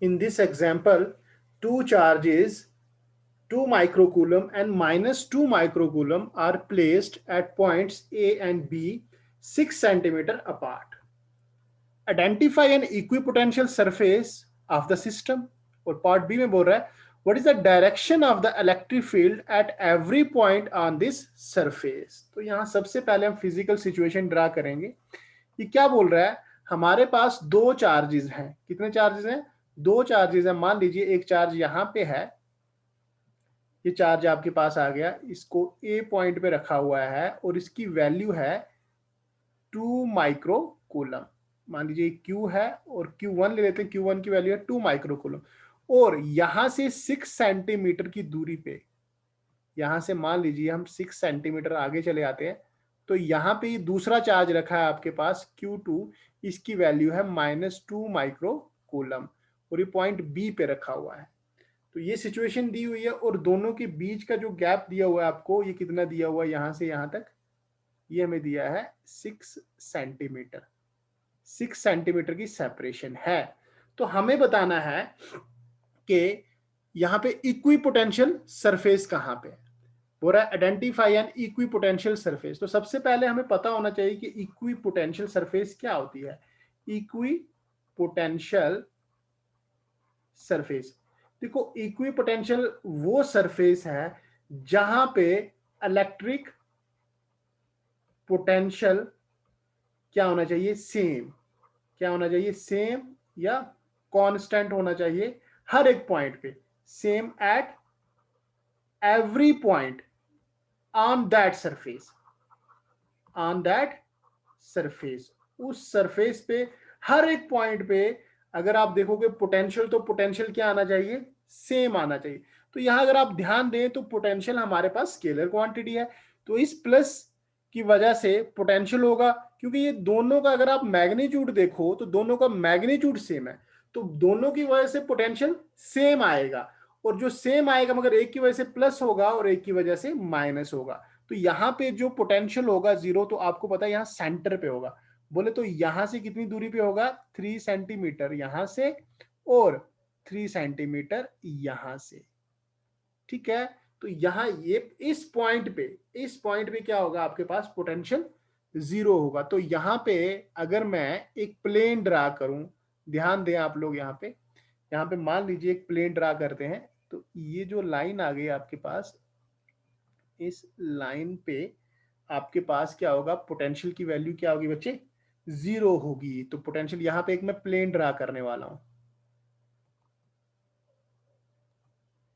In this example, two charges 2 microcoulomb and minus 2 microcoulomb are placed at points A and B 6 centimeter apart. Identify an equipotential surface of the system. और part B में बोल रहा है what is the direction of the electric field at every point on this surface. तो यहां सबसे पहले हम फिजिकल सिचुएशन ड्रा करेंगे. ये क्या बोल रहा है, हमारे पास दो चार्जेस हैं. कितने चार्जेस हैं? दो चार्जेस हैं. मान लीजिए एक चार्ज यहां पे है, ये चार्ज आपके पास आ गया, इसको ए पॉइंट पे रखा हुआ है और इसकी वैल्यू है 2 माइक्रो कूलम. मान लीजिए क्यू है और Q1 ले लेते हैं, Q1 की वैल्यू है 2 माइक्रो कूलम. और यहां से 6 सेंटीमीटर की दूरी पे, यहां से मान लीजिए हम 6 सेंटीमीटर आगे चले आते हैं, तो यहां पे ये दूसरा चार्ज रखा है आपके पास Q2, इसकी वैल्यू है -2 माइक्रो कूलम और ये पॉइंट बी पे रखा हुआ है. तो ये सिचुएशन दी हुई है और दोनों के बीच का जो गैप दिया हुआ है आपको, ये कितना दिया हुआ है यहां से यहां तक, ये हमें दिया है 6 सेंटीमीटर. 6 सेंटीमीटर की सेपरेशन है. तो हमें बताना है कि यहां पे इक्विपोटेंशियल सरफेस कहां पे है. बोल रहा है आइडेंटिफाई एन इक्विपोटेंशियल सरफेस. तो सबसे पहले हमें पता होना चाहिए कि इक्विपोटेंशियल सरफेस क्या होती है. इक्विपोटेंशियल सरफेस, देखो इक्विपोटेंशियल वो सरफेस है जहां पे इलेक्ट्रिक पोटेंशियल क्या होना चाहिए, सेम. क्या होना चाहिए, सेम या कांस्टेंट होना चाहिए हर एक पॉइंट पे, same at every point on that surface. On that surface, उस सरफेस पे हर एक पॉइंट पे अगर आप देखोगे पोटेंशियल, तो पोटेंशियल क्या आना चाहिए, सेम आना चाहिए. तो यहां अगर आप ध्यान दें तो पोटेंशियल हमारे पास स्केलर क्वांटिटी है, तो इस प्लस की वजह से पोटेंशियल होगा, क्योंकि ये दोनों का अगर आप मैग्नीट्यूड देखो तो दोनों का मैग्नीट्यूड सेम है, तो दोनों की वजह से पोटेंशियल सेम आएगा. और जो सेम आएगा मगर एक की वजह से प्लस होगा और एक की वजह से माइनस होगा. तो यहां पे जो पोटेंशियल होगा जीरो, तो आपको पता है यहां सेंटर पे होगा. बोले तो यहां से कितनी दूरी पे होगा, 3 सेंटीमीटर यहां से और 3 सेंटीमीटर यहां से. ठीक है. तो यहां ये इस पॉइंट पे क्या होगा, आपके पास पोटेंशियल जीरो होगा. तो यहां पे अगर मैं एक प्लेन ड्रा करूं, ध्यान दें आप लोग, यहां पे मान लीजिए एक प्लेन ड्रा करते हैं, तो ये जो लाइन आ गई आपके पास, इस लाइन पे आपके पास क्या होगा, पोटेंशियल की वैल्यू क्या होगी बच्चे, जीरो होगी. तो पोटेंशियल यहां पे एक मैं प्लेन ड्रा करने वाला हूं,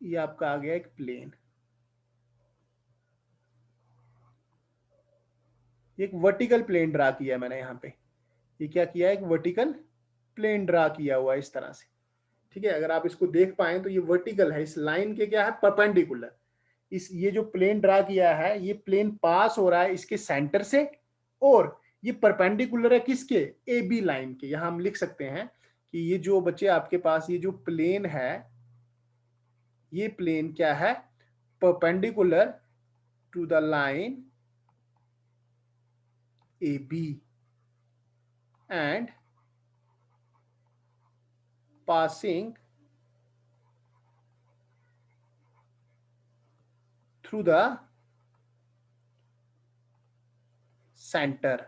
ये आपका आ गया एक प्लेन. एक वर्टिकल प्लेन ड्रा किया है मैंने यहां पे, ये क्या किया है, एक वर्टिकल प्लेन ड्रा किया हुआ है इस तरह से. ठीक है. अगर आप इसको देख पाए तो ये वर्टिकल है, इस लाइन के क्या है, परपेंडिकुलर. इस ये जो प्लेन ड्रा किया है, ये प्लेन पास हो रहा है इसके सेंटर से और ये परपेंडिकुलर है किसके, ए बी लाइन के. यहां हम लिख सकते हैं कि ये जो बच्चे आपके पास ये जो प्लेन है, ये प्लेन क्या है, perpendicular to the line A B and passing through the center.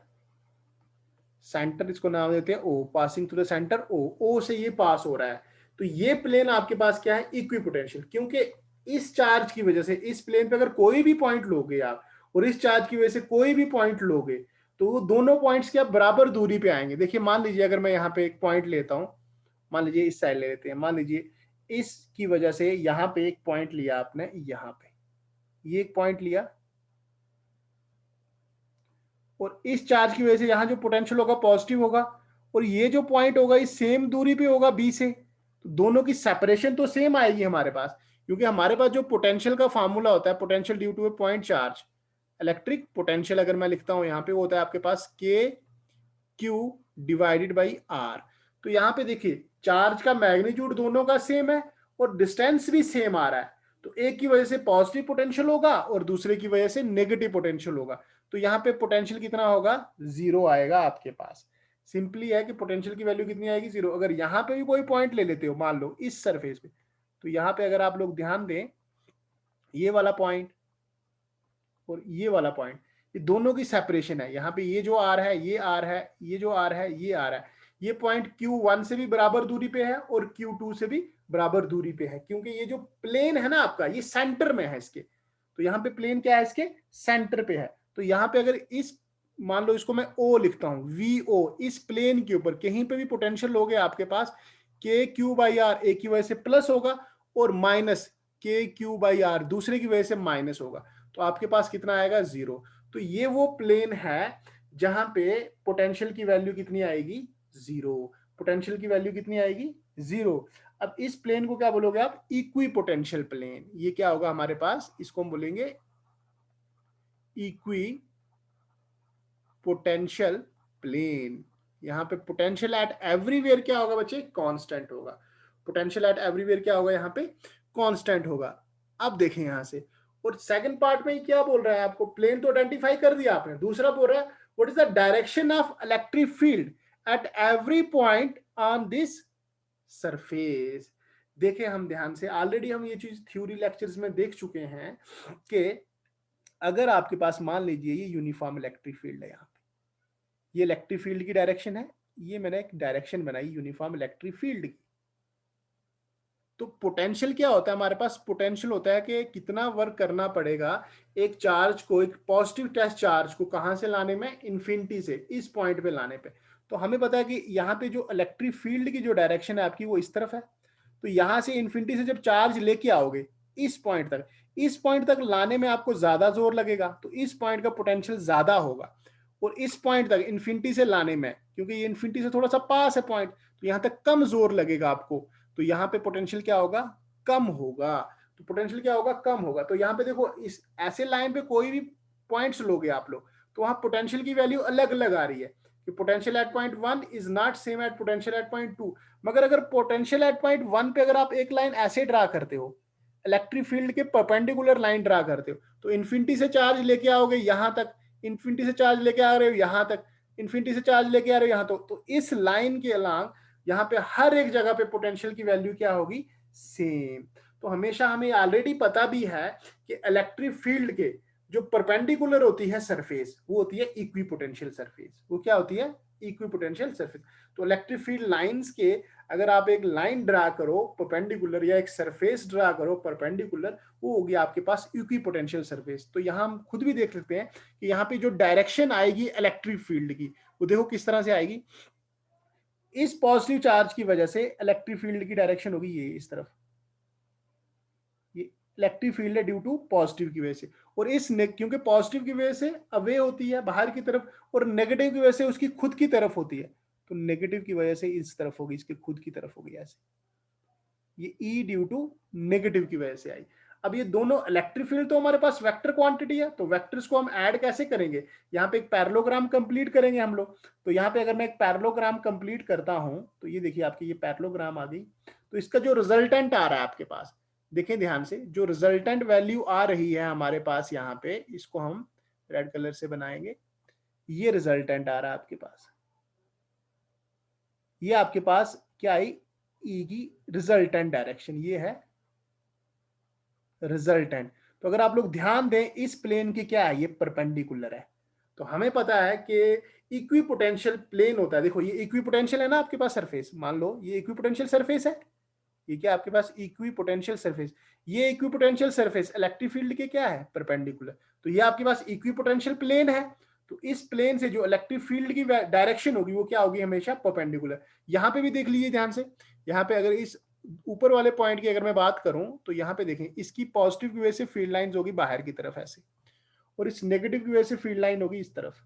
Center इसको नाम देते हैं O, passing through the center O. O से ये पास हो रहा है. तो ये प्लेन आपके पास क्या है, इक्विपोटेंशियल. क्योंकि इस चार्ज की वजह से इस प्लेन पे अगर कोई भी पॉइंट लोगे आप और इस चार्ज की वजह से कोई भी पॉइंट लोगे, तो वो दोनों पॉइंट्स क्या बराबर दूरी पे आएंगे. देखिए मान लीजिए अगर मैं यहाँ पे एक पॉइंट लेता हूं, मान लीजिए इस साइड ले लेते हैं, मान लीजिए इसकी वजह से यहाँ पे एक पॉइंट लिया आपने, यहाँ पे ये एक पॉइंट लिया और इस चार्ज की वजह से यहां जो पोटेंशियल होगा पॉजिटिव होगा और ये जो पॉइंट होगा इस सेम दूरी पे होगा बी से. तो दोनों की सेपरेशन तो सेम आएगी हमारे पास, क्योंकि हमारे पास जो पोटेंशियल का फार्मूला होता है, potential due to a point charge, electric potential अगर मैं लिखता हूं यहाँ पे, वो होता है आपके पास के क्यू डिवाइडेड बाई आर. तो यहाँ पे देखिए चार्ज का मैग्नीट्यूड दोनों का सेम है और डिस्टेंस भी सेम आ रहा है. तो एक की वजह से पॉजिटिव पोटेंशियल होगा और दूसरे की वजह से नेगेटिव पोटेंशियल होगा. तो यहाँ पे पोटेंशियल कितना होगा, जीरो आएगा आपके पास. सिंपली है कि पोटेंशियल की वैल्यू कितनी आएगी, 0। अगर यहाँ पे भी कोई पॉइंट ले लेते हो, मान लो इस सरफेस पे, तो यहाँ पे अगर आप लोग ध्यान दें, ये वाला पॉइंट और ये वाला पॉइंट, ये दोनों की सेपरेशन है। यहाँ पे ये जो आर है, ये आर है, ये जो आर है, ये आर है, ये पॉइंट Q1 से भी बराबर दूरी पे है और Q2 से भी बराबर दूरी पे है, क्योंकि ये जो प्लेन है ना आपका, ये सेंटर में है इसके। तो यहाँ पे प्लेन क्या है, इसके सेंटर पे है। तो यहाँ पे अगर इस, मान लो इसको मैं O लिखता हूं, VO, इस प्लेन के ऊपर कहीं पे भी पोटेंशियल हो गया आपके पास, KQ/R एक की वजह से प्लस होगा और माइनस KQ/R दूसरे की वजह से माइनस होगा। तो आपके पास कितना आएगा, 0। तो ये वो प्लेन है जहां पे पोटेंशियल की वैल्यू कितनी आएगी, 0। पोटेंशियल की वैल्यू कितनी आएगी, 0। अब इस प्लेन को क्या बोलोगे आप, इक्वी पोटेंशियल प्लेन। ये क्या होगा हमारे पास, इसको हम बोलेंगे इक्वी पोटेंशियल प्लेन। यहां पे पोटेंशियल एट एवरीवेयर क्या होगा बच्चे, कांस्टेंट होगा। पोटेंशियल एट एवरीवेयर क्या होगा, यहाँ पे कांस्टेंट होगा। अब देखें यहां से, और सेकंड पार्ट में क्या बोल रहा है आपको, प्लेन तो आइडेंटिफाई कर दिया आपने, दूसरा बोल रहा है what is the direction of electric field at every point on this surface. देखें हम ध्यान से, ऑलरेडी हम ये चीज थ्योरी लेक्चर्स में देख चुके हैं कि अगर आपके पास मान लीजिए ये यूनिफॉर्म इलेक्ट्रिक फील्ड है, यहाँ पे ये इलेक्ट्रिक फील्ड की डायरेक्शन है, ये मैंने एक डायरेक्शन बनाई यूनिफॉर्म इलेक्ट्रिक फील्ड की। तो पोटेंशियल क्या होता है हमारे पास, पोटेंशियल होता है कि कितना वर्क करना पड़ेगा एक चार्ज को, एक पॉजिटिव टेस्ट चार्ज को कहां से लाने में, इन्फिनिटी से इस पॉइंट पे लाने पे। तो हमें पता है कि यहाँ पे जो इलेक्ट्रिक फील्ड की जो डायरेक्शन है आपकी वो इस तरफ है। तो यहां से इन्फिनिटी से जब चार्ज लेके आओगे इस पॉइंट तक, इस पॉइंट तक लाने में आपको ज्यादा जोर लगेगा, तो इस पॉइंट का पोटेंशियल ज्यादा होगा। और इस पॉइंट तक इन्फिनिटी से लाने में, क्योंकि ये इन्फिनिटी से थोड़ा सा पास है पॉइंट, तो यहां तक कम जोर लगेगा आपको। तो यहाँ पे पोटेंशियल क्या होगा, कम होगा। तो पोटेंशियल क्या होगा, कम होगा। तो यहाँ पे देखो, इस ऐसे लाइन पे कोई भी पॉइंट्स लोगे आप लोग, तो वहां पोटेंशियल की वैल्यू अलग अलग आ रही है कि potential at point 1 is not same at potential at point 2। मगर अगर पोटेंशियल एट पॉइंट 1 पे अगर आप एक लाइन ऐसे ड्रा करते हो, इलेक्ट्रिक फील्ड के परपेंडिकुलर लाइन ड्रा करते हो, तो इन्फिनिटी से चार्ज लेके आओगे यहां तक, इन्फिनिटी से चार्ज लेके आ रहे हो यहां तक, इन्फिनिटी से चार्ज लेके आ रहे हो यहां तक, तो इस लाइन के अलांग यहाँ पे हर एक जगह पे पोटेंशियल की वैल्यू क्या होगी, सेम। तो हमेशा हमें ऑलरेडी पता भी है कि इलेक्ट्रिक फील्ड के जो परपेंडिकुलर होती है सरफेस, वो होती है इक्विपोटेंशियल सरफेस। वो क्या होती है, इक्विपोटेंशियल सरफेस। तो इलेक्ट्रिक फील्ड लाइंस के अगर आप एक लाइन ड्रा करो परपेंडिकुलर, या एक सरफेस ड्रा करो परपेंडिकुलर, वो होगी आपके पास इक्विपोटेंशियल सरफेस। तो यहाँ हम खुद भी देख सकते हैं कि यहाँ पे जो डायरेक्शन आएगी इलेक्ट्रिक फील्ड की, वो देखो किस तरह से आएगी। इस पॉजिटिव चार्ज की वजह से इलेक्ट्रिक फील्ड की डायरेक्शन होगी ये इस तरफ, ये इलेक्ट्रिक फील्ड है ड्यू टू पॉजिटिव की वजह से। और इस क्योंकि पॉजिटिव की वजह से अवे होती है बाहर की तरफ, और नेगेटिव की वजह से उसकी खुद की तरफ होती है, तो नेगेटिव की वजह से इस तरफ होगी, इसके खुद की तरफ होगी ऐसे। ये ई ड्यू टू नेगेटिव की वजह से आई। अब ये दोनों इलेक्ट्रिक फील्ड तो हमारे पास वेक्टर क्वांटिटी है, तो वेक्टर्स को हम ऐड कैसे करेंगे, यहाँ पे एक पैरेललोग्राम कंप्लीट करेंगे हम लोग। तो यहाँ पे अगर मैं एक पैरेललोग्राम कंप्लीट करता हूं, तो ये देखिए आपकी ये पैरेललोग्राम आ गई। तो इसका जो रिजल्टेंट आ रहा है आपके पास, देखें ध्यान से, जो रिजल्टेंट वैल्यू आ रही है हमारे पास यहाँ पे, इसको हम रेड कलर से बनाएंगे। ये रिजल्टेंट आ रहा है आपके पास, ये आपके पास क्या आई, ई की रिजल्टेंट डायरेक्शन, ये है रिजल्टेंट। तो अगर आप लोग ध्यान दें, इस प्लेन की क्या है, ये परपेंडिकुलर है। तो हमें पता है कि इक्विपोटेंशियल प्लेन होता है। देखो ये इक्विपोटेंशियल है ना आपके पास सरफेस, मान लो ये इक्विपोटेंशियल सरफेस है, ये क्या आपके पास इक्विपोटेंशियल सरफेस, ये इक्विपोटेंशियल सरफेस इलेक्ट्रिक फील्ड के क्या है, परपेंडिकुलर। तो ये आपके पास इक्विपोटेंशियल प्लेन है। तो इस प्लेन से जो इलेक्ट्रिक फील्ड की डायरेक्शन होगी वो क्या होगी, हमेशा परपेंडिकुलर। यहां पे भी देख लीजिए ध्यान से, यहाँ पे अगर इस ऊपर वाले पॉइंट की अगर मैं बात करूं, तो यहाँ पे देखें, इसकी पॉजिटिव की वजह से फील्ड लाइंस होगी बाहर की तरफ ऐसे, और इस नेगेटिव की वजह से फील्ड लाइन होगी इस तरफ।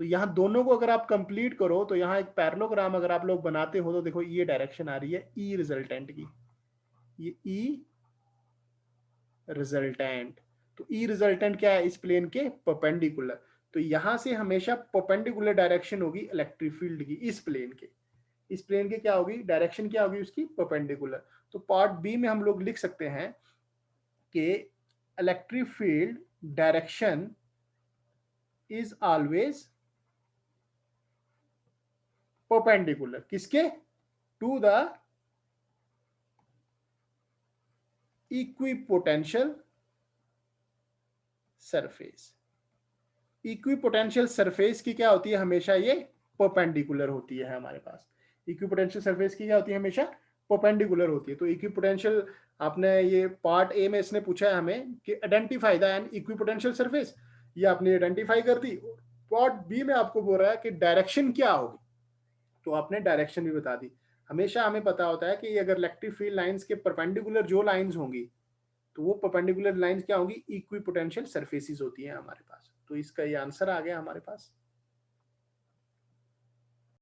तो यहाँ दोनों को अगर आप कंप्लीट करो, तो यहाँ एक पैरेललोग्राम अगर आप लोग बनाते हो, तो देखो ये डायरेक्शन आ रही है ई रिजल्टेंट की, ये ई रिजल्टेंट। तो ई रिजल्टेंट क्या है, इस प्लेन के परपेंडिकुलर। तो यहां से हमेशा परपेंडिकुलर डायरेक्शन होगी इलेक्ट्रिक फील्ड की, इस प्लेन के, इस प्लेन के क्या होगी डायरेक्शन, क्या होगी उसकी, परपेंडिकुलर। तो पार्ट बी में हम लोग लिख सकते हैं कि electric field direction is always perpendicular किसके? To the equipotential surface. Equipotential surface की क्या होती है? हमेशा ये परपेंडिकुलर होती है हमारे पास। इक्विपोटेंशियल सरफेस की क्या होती है? हमेशा परपेंडिकुलर होती है। तो इक्विपोटेंशियल, आपने ये पार्ट ए में इसने पूछा है हमें कि identify the an equipotential surface, ये आपने आइडेंटिफाई कर दी। पार्ट बी में आपको बोल रहा है कि डायरेक्शन क्या होगी, तो आपने डायरेक्शन भी बता दी। हमेशा हमें पता होता है कि अगर इलेक्ट्रिक फील्ड लाइंस के परपेंडिकुलर जो लाइंस होंगी, तो वो परपेंडिकुलर लाइंस क्या होंगी? इक्विपोटेंशियल सरफेसेस होती है हमारे पास। तो इसका ये आंसर आ गया हमारे पास।